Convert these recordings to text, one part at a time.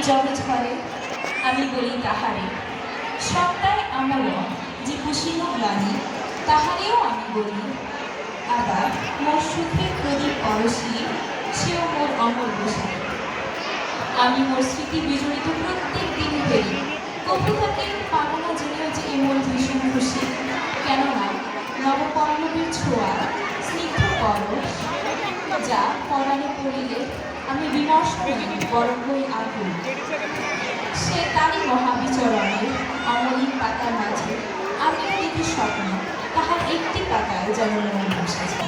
জবে ঝরে আমি বলি তাহারে, সবটাই আমার যে কুশীল গ্লানি তাহারেও আমি বলি। আবার মোর সুখের প্রদীপ পরশী, সেও মোর অমর বসাই। আমি মোর স্মৃতি বিজড়িত প্রত্যেক দিন ফেরি, কবিতাকে পাবো না জেনেও যে এ মোর ভীষণ খুশি। কেননা নবপল্লবীর ছোঁয়া স্নিগ্ধ পরশ, যা পরাণে পড়িলে আমি বিমর্ষ হই, বরং হই আকুল। সে তারই মহাবিচরণের অমলিন পাতার মাঝে আমি দেখি স্বপ্ন, তাহার একটি পাতায় যেন মন বসেছে।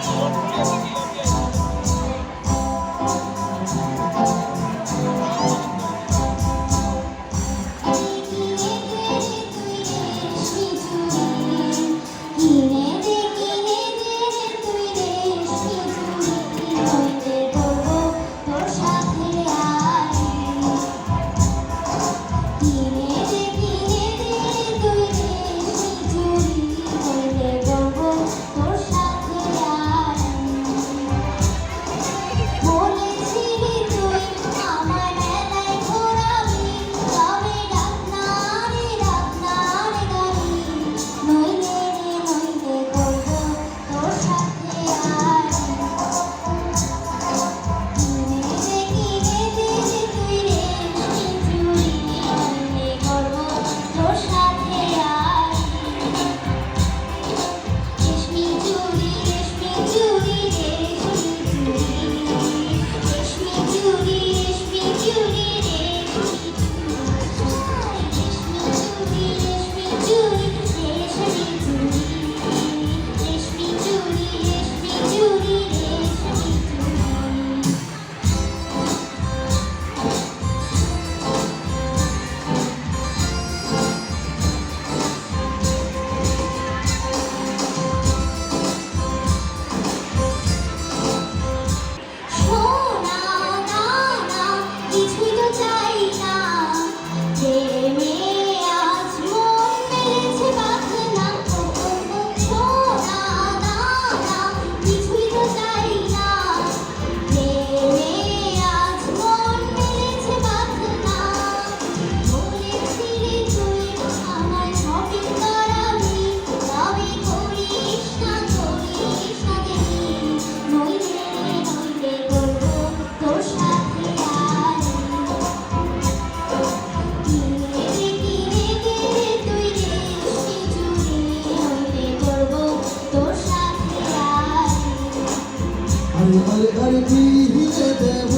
আরে দিয়ে দেব,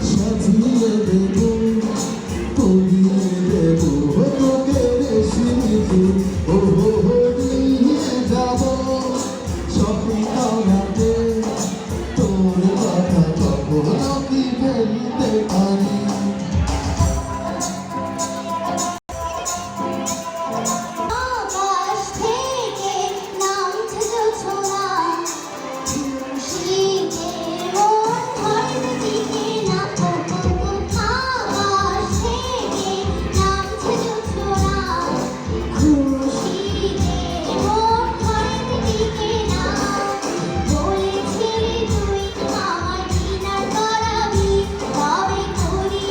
সাজিয়ে দেব, পরিয়ে দেব তোকে রেশমি, ও নিয়ে যাব শপিং করাতে, তোর কথা কখনো কি ফেলতে পারি। বলেছিলি তুই আমার ডিনার করাবি, তবে করি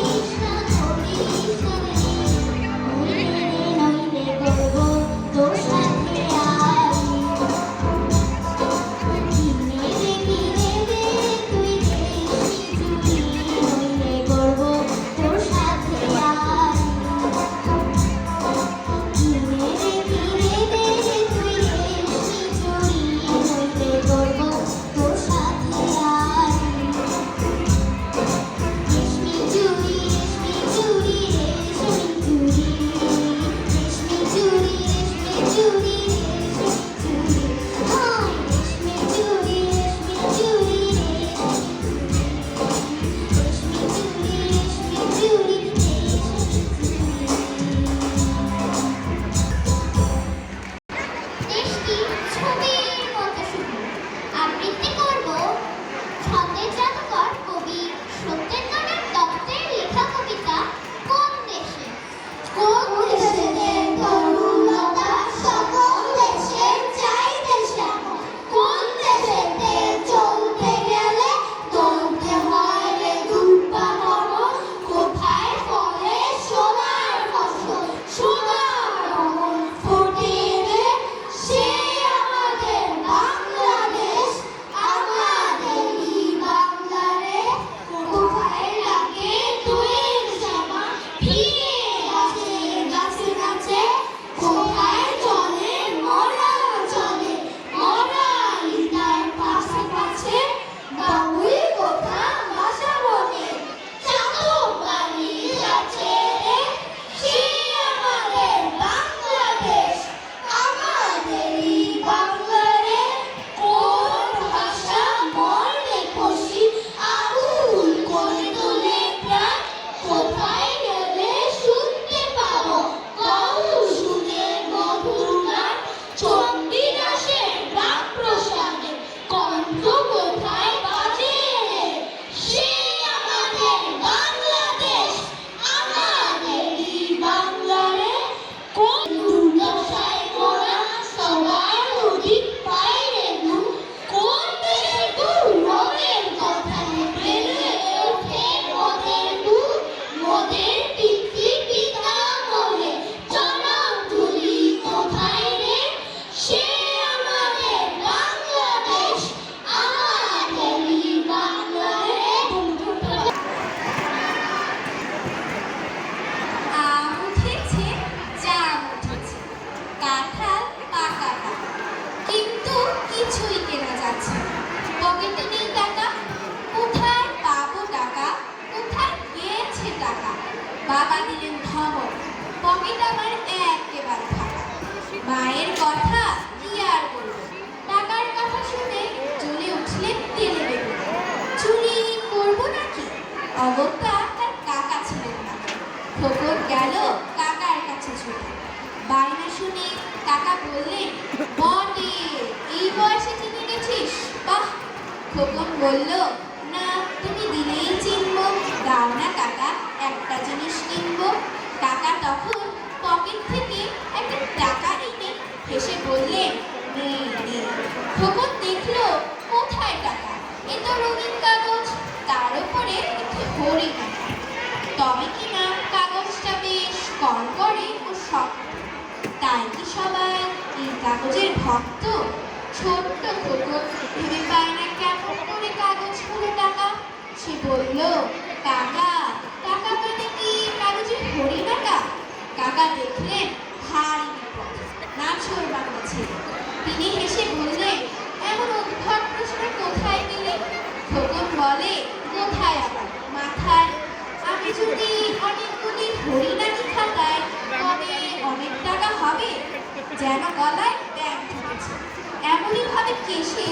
কাকা দিলেন ধমক, পকেট আমার একেবারে ফাঁকা। মায়ের কথা কি আর বলবো, টাকার কথা শুনে জ্বলে উঠলেন তেলে বেগুন। চুরি করবো নাকি? অগত্যা তার কাকা ছিলেন না। খোকন গেল কাকার কাছে ছুটে। বায়না শুনে কাকা বললেন, বটে, এই বয়সে চিনে গেছিস, বাহ। খোকন বলল, না, তুমি দিলেই চিনব। দাও না কাকা, একটা জিনিস কিনবো। কাকা তখন পকেট থেকে একটা টাকা এনে হেসে বললেন, নে নে। খোকন দেখলো, কোথায় টাকা, এ তো রঙিন কাগজ, তার উপরে একটি হরিণ আঁকা। তবে কিনা কাগজটা বেশ কড়কড়ে ও শক্ত। তাই কি সবাই এই কাগজের ভক্ত? ছোট্ট খোকন ভেবে পায় না কেমন করে কাগজ হলো টাকা। সে বলল, কাকা, টাকা মানে কি কাগজের হরিণ আঁকা? কাকা দেখলেন ভারী বিপদ, নাছোড় বাংলা ছেলে। তিনি হেসে বললেন, এমন উদ্ভট প্রশ্ন কোথায় পেলে? খোকন বলে, কোথায় আবার, মাথায়। আমি যদি অনেকগুলি হরিণ আঁকি খাতায়, তবে অনেক টাকা হবে। যেন গলায় ব্যাগ ঢুকেছে, এমনই ভাবে কেশে